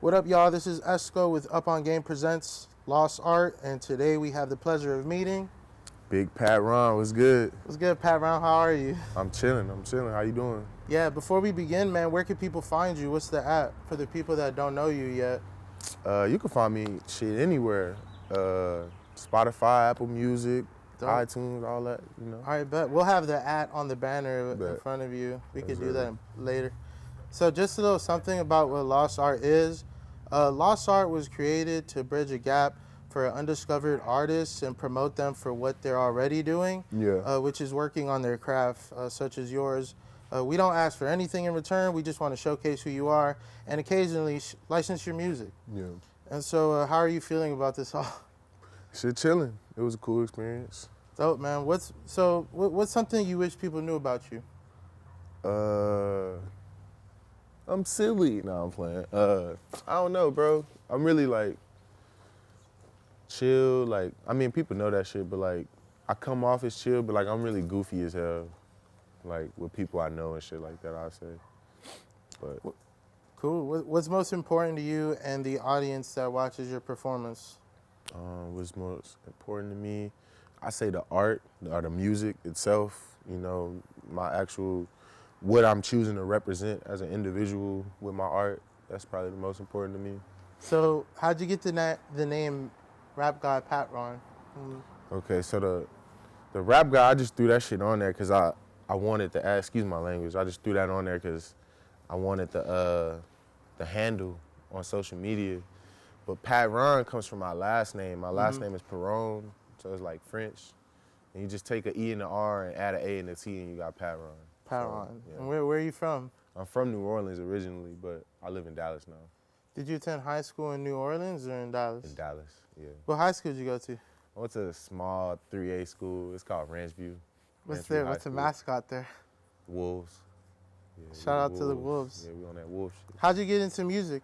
What up, y'all? This is Esco with Up on Game Presents Lost Art, and today we have the pleasure of meeting. Big Pat Ron, what's good? What's good, Pat Brown? How are you? I'm chilling. How you doing? Yeah, before we begin, man, where can people find you? What's the app for the people that don't know you yet? You can find me shit anywhere. Spotify, Apple Music, Dope. iTunes, all that, you know. All right, bet. We'll have the at on the banner in Bet. front of you. We Yes, could do sir. that later. So just a little something about what Lost Art is. Lost Art was created to bridge a gap for undiscovered artists and promote them for what they're already doing, Yeah. which is working on their craft, such as yours. We don't ask for anything in return. We just want to showcase who you are and occasionally license your music. Yeah. And so how are you feeling about this all? Shit chilling. It was a cool experience. Dope, man. What's something you wish people knew about you? I'm silly. No, I'm playing. I don't know, bro. I'm really like chill. Like, I mean, people know that shit, but like, I come off as chill, but like, I'm really goofy as hell. Like, with people I know and shit like that, I say. But Cool. What's most important to you and the audience that watches your performance? what's most important to me, I say the art or the music itself, you know, my actual, what I'm choosing to represent as an individual with my art, that's probably the most important to me. So, how'd you get the name Rap God Pat Ron? Okay, so the rap guy, I just threw that shit on there because I wanted to add, excuse my language, I just threw that on there because I wanted the handle on social media. But Pat Ron comes from my last name. My last name is Perron, so it's like French. And you just take an E and an R and add an A and a T and you got Pat Ron. Pat So, Ron. yeah. And where are you from? I'm from New Orleans originally, but I live in Dallas now. Did you attend high school in New Orleans or in Dallas? In Dallas, yeah. What high school did you go to? I went to a small 3A school. It's called Ranchview. What's Ranchview there? High What's the School. mascot there? Wolves. Yeah, Shout out to the Wolves. Yeah, we on that Wolf shit. How'd you get into music?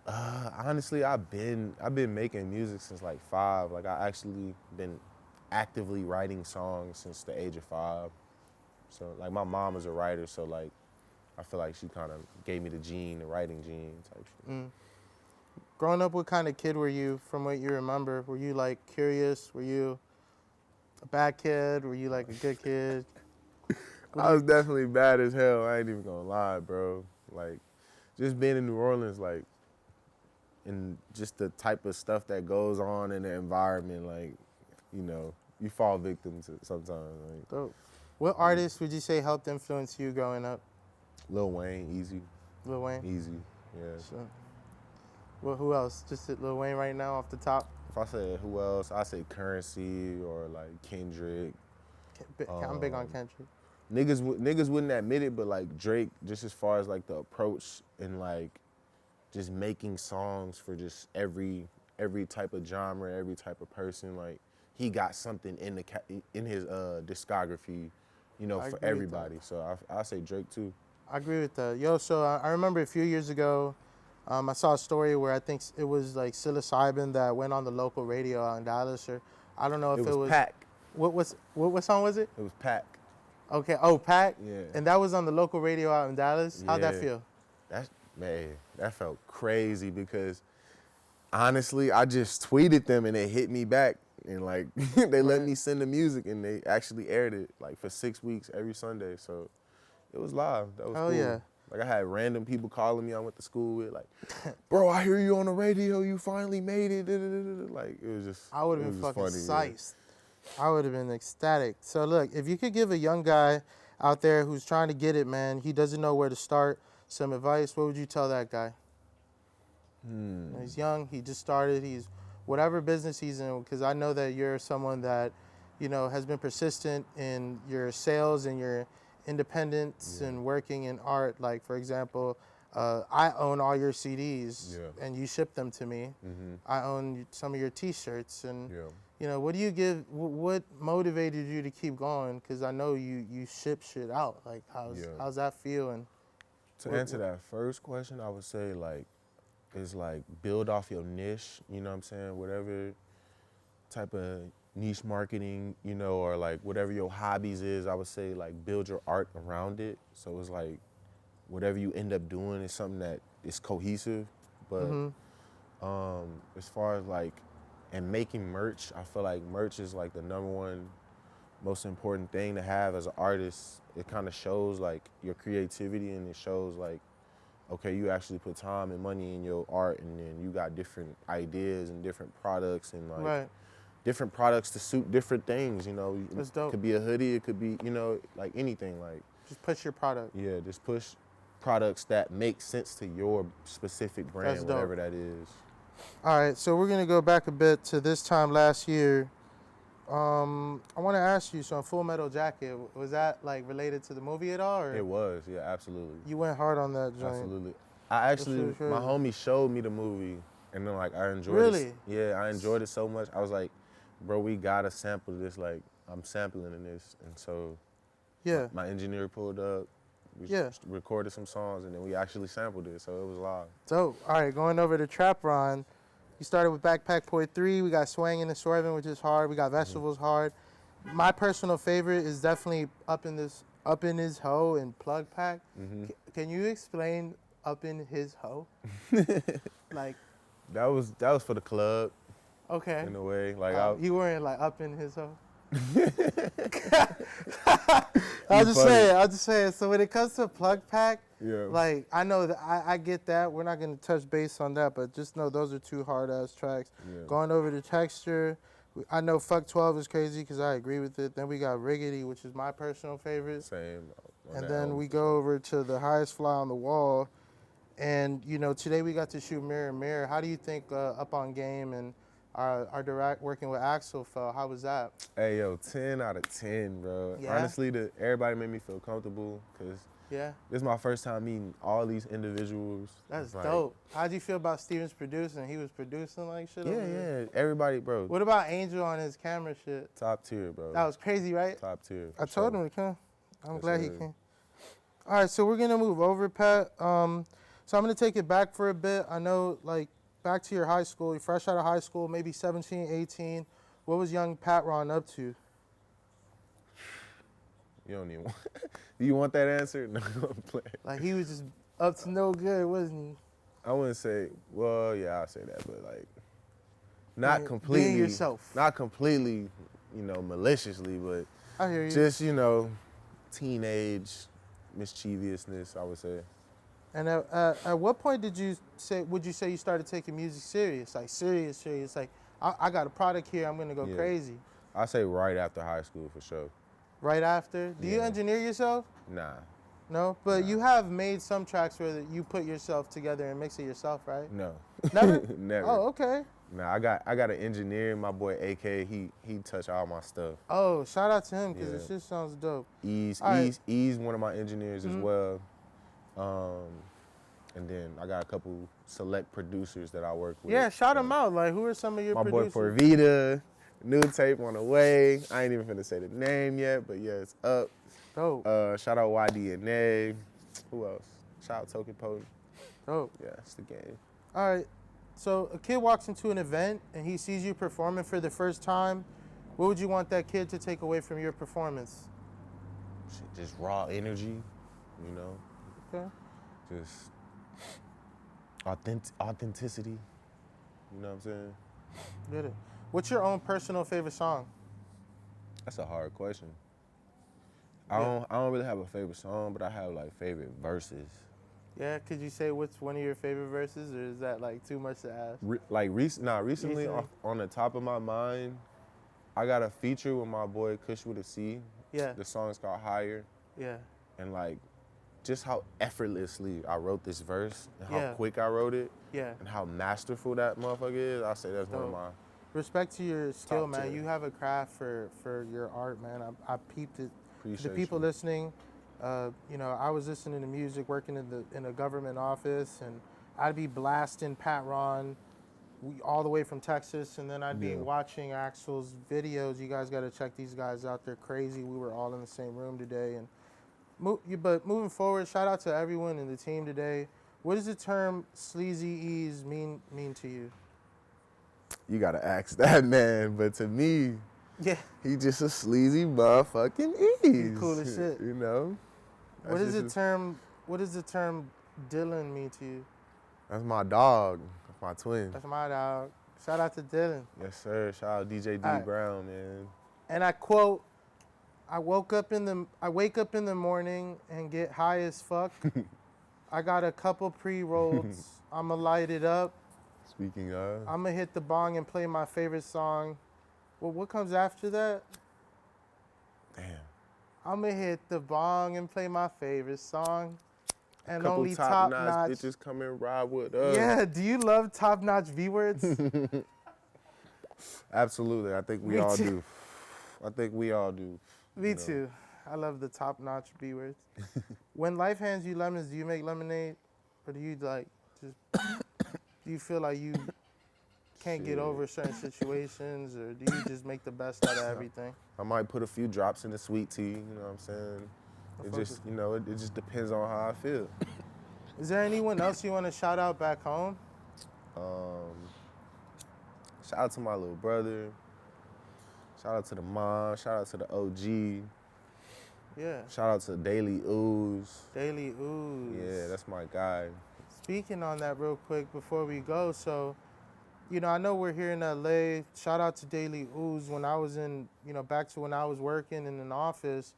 Honestly, I've been making music since like 5. Like I actually been actively writing songs since the age of 5. So like my mom is a writer, so like I feel like she kind of gave me the writing gene type shit. Growing up, what kind of kid were you from what you remember? Were you like curious? Were you a bad kid? Were you like a good kid? I was definitely bad as hell. I ain't even gonna lie, bro. Like just being in New Orleans, like, and just the type of stuff that goes on in the environment, like, you know, you fall victim to sometimes. Like Dope. What artists would you say helped influence you growing up? Lil Wayne, easy, Lil Wayne? easy, yeah. So, well, who else? Just Lil Wayne right now off the top? If I say who else, I say Currency or like Kendrick. I'm big on Kendrick. Niggas wouldn't admit it, but like Drake, just as far as like the approach and like just making songs for just every type of genre, every type of person, like he got something in his discography, you know, I for agree with everybody. So I say Drake too. I agree with that. Yo, so I remember a few years ago, I saw a story where I think it was like psilocybin that went on the local radio out in Dallas, or I don't know if It was Pac. What song was it? It was Pac. Okay. Oh, Pac. Yeah. And that was on the local radio out in Dallas. How'd that Yeah. feel? That felt crazy because honestly, I just tweeted them and they hit me back and like they let me send the music and they actually aired it like for 6 weeks every Sunday. So it was live. That was Hell cool. yeah. Like I had random people calling me I went to school with like, bro, I hear you on the radio. You finally made it. Like it was just. I would have it been was fucking just funny, yeah. psyched. I would have been ecstatic. So look, if you could give a young guy out there who's trying to get it, man, he doesn't know where to start, some advice, what would you tell that guy? He's young, he just started, he's whatever business he's in, because I know that you're someone that, you know, has been persistent in your sales and your independence and working in art. Like, for example, I own all your CDs and you ship them to me. I own some of your T-shirts and, you know, what do you give, what motivated you to keep going? Because I know you ship shit out. Like, how's that feel? And To answer that first question, I would say like, is like build off your niche, you know what I'm saying? Whatever type of niche marketing, you know, or like whatever your hobbies is, I would say like build your art around it. So it's like whatever you end up doing is something that is cohesive, But Mm-hmm. as far as like, and making merch, I feel like merch is like the number one most important thing to have as an artist. It kind of shows like your creativity, and it shows like, okay, you actually put time and money in your art, and then you got different ideas and different products, and like Right. different products to suit different things. That's It dope. could be a hoodie, it could be, like anything. Like, Just push your product. yeah, just push products that make sense to your specific brand, That's dope. whatever that is. All right, so we're gonna go back a bit to this time last year. I want to ask you, so Full Metal Jacket, was that like related to the movie at all, or It was, yeah, absolutely. you went hard on that joint? Absolutely. I actually, Sure. my homie showed me the movie, and then like I enjoyed Really? it. Yeah, I enjoyed it so much. I was like, bro, we gotta sample this. Like, I'm sampling in this, and so Yeah. my engineer pulled up. We Yeah. recorded some songs, and then we actually sampled it, so it was live. Dope. All right, going over to Trap Ron. You started with Backpack Boy 3. We got Swangin' and Swervin', which is hard. We got Vegetables hard. My personal favorite is definitely Up in His Hoe and Plug Pack. Can you explain Up in His Hoe? Like, That was for the club okay. in a way. Like You weren't like up in his hoe. You I'll just funny. say it. So when it comes to Plug Pack, Yeah. like I know that I get that. We're not gonna touch base on that, but just know those are two hard ass tracks. Yeah. Going over to Texture, I know Fuck 12 is crazy because I agree with it. Then we got Riggedy, which is my personal favorite. Same. on And that then album. we go over to The Highest Fly on the Wall. And, today we got to shoot Mirror Mirror. How do you think Up on Game and our direct working with Axel felt? How was that? Hey, yo, 10 out of 10, bro. Yeah? Honestly, everybody made me feel comfortable because Yeah, this is my first time meeting all these individuals. that's It's like, dope. How'd you feel about Steven's producing? He was producing like shit? Yeah, over there? yeah. Everybody, bro. What about Angel on his camera shit? Top tier, bro. That was crazy, right? Top tier. I told him to come. I'm Yes, glad he sir. came. All right, so we're gonna move over, Pat. So I'm gonna take it back for a bit. I know, like, back to your high school. You're fresh out of high school, maybe 17, 18. What was young Pat Ron up to? You don't even want. Do you want that answer? No, I'm playing. Like, he was just up to no good, wasn't I wouldn't say. Well, yeah, I'll say that, but like, not Being completely. yourself. Not completely, maliciously, but he? I hear you. just teenage mischievousness, I would say. And at what point would you say you started taking music serious? Like, serious? Like, I got a product here, I'm gonna go Yeah. crazy. I say right after high school for sure. Right after? Do you Yeah. engineer yourself? Nah, No? But Nah. you have made some tracks where you put yourself together and mix it yourself, right? no, Never? never. Oh, okay. Nah, I got an engineer, my boy AK. He touch all my stuff. Oh, shout out to him because it Yeah. just sounds dope. Ease, All right. Ease, one of my engineers Mhm. as well. And then I got a couple select producers that I work with. Yeah, shout So, them out. Like, who are some of your My boy producers? Porvita, new tape on the way. I ain't even finna say the name yet, but yeah, it's up. Dope, Shout out YDNA. Who else? Shout out Token Potent. dope. Yeah, it's the game. All right. So a kid walks into an event and he sees you performing for the first time. What would you want that kid to take away from your performance? Shit, just raw energy, Okay. just authenticity. You know what I'm saying? Get it. What's your own personal favorite song? That's a hard question. Yeah. I don't really have a favorite song, but I have like favorite verses. Yeah, could you say what's one of your favorite verses, or is that like too much to ask? Recently, Recently? on the top of my mind, I got a feature with my boy Kush with a C. Yeah, The song's called Higher, yeah, and like, just how effortlessly I wrote this verse, and how Yeah. quick I wrote it, yeah. and how masterful that motherfucker is. I say that's one of Dope. my. Respect to your skill, Top man. tier. You have a craft for your art, man. I peeped it. Appreciate The people you. listening, I was listening to music, working in a government office, and I'd be blasting Pat Ron, all the way from Texas, and then I'd be Yeah. watching Axel's videos. You guys got to check these guys out. They're crazy. We were all in the same room today, and but moving forward, shout out to everyone in the team today. What does the term sleazy ease mean to you? You gotta ask that man, but to me, Yeah. he just a sleazy motherfucking ease. cool as shit. You know. What That's does just the term Dylan mean to you? That's my dog. That's my twin. That's my dog. Shout out to Dylan. Yes, sir. Shout out DJ D All right. Brown, man. And I quote, I wake up in the morning and get high as fuck. I got a couple pre-rolls. I'ma light it up. Speaking of, I'ma hit the bong and play my favorite song. Well, what comes after that? damn. I'ma hit the bong and play my favorite song. And Couple only top-notch bitches come and ride with us. Yeah, do you love top-notch V-words? Absolutely. I think we Me all too. do. I think we all do. Me You know. too. I love the top-notch V-words. When life hands you lemons, do you make lemonade? Or do you like just, do you feel like you can't get over certain situations? Or do you just make the best out of everything? I might put a few drops in the sweet tea, you know what I'm saying? I It fuck just, you know, it just depends on how I feel. Is there anyone else you want to shout out back home? Shout out to my little brother. Shout out to the mom. Shout out to the OG. Yeah, Shout out to Daily Ooze. Daily Ooze. Yeah, that's my guy. Speaking on that real quick before we go, so, you know, I know we're here in LA. Shout out to Daily Ooze. When I was in, you know, back to when I was working in an office,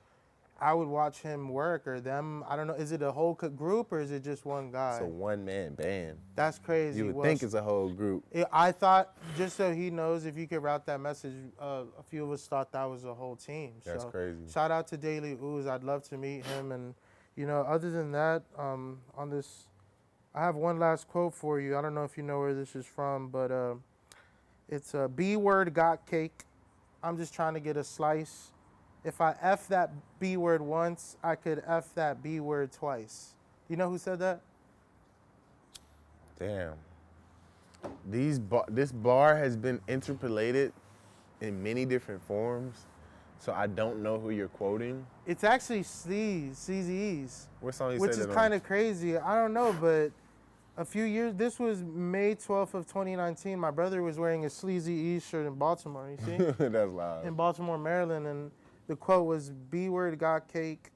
I would watch him work or them. I don't know, is it a whole group or is it just one guy? It's a one-man band. That's crazy. You would Well, think it's a whole group. I thought, just so he knows, if you could route that message, a few of us thought that was a whole team. That's So, crazy. shout out to Daily Ooze. I'd love to meet him. And, you know, other than that, on this, I have one last quote for you. I don't know if you know where this is from, but it's a B word got cake. I'm just trying to get a slice. If I F that B word once, I could F that B word twice. You know who said that? Damn. This bar has been interpolated in many different forms, so I don't know who you're quoting. It's actually CZE's. What song you Which said is that kind on? of crazy. I don't know, but a few years, this was May 12th of 2019. My brother was wearing a Sleazy E's shirt in Baltimore, you see? That's loud. In Baltimore, Maryland. And the quote was, B word got cake.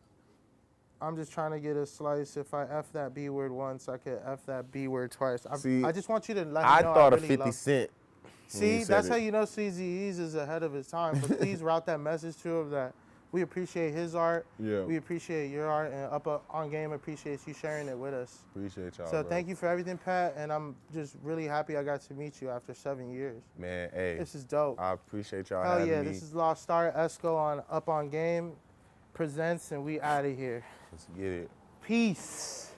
I'm just trying to get a slice. If I F that B word once, I could F that B word twice. See, I just want you to let me I know thought I of really 50 love. Cent. when you See, said that's it. how you know CZE's is ahead of his time. But please route that message to him that we appreciate his art. Yeah. We appreciate your art, and Up On Game appreciates you sharing it with us. Appreciate y'all. So bro. thank you for everything, Pat, and I'm just really happy I got to meet you after 7 years. Man, hey, This is dope. I appreciate y'all Hell having yeah, me. this is Lost Star Esco on Up On Game presents, and we out of here. Let's get it. Peace.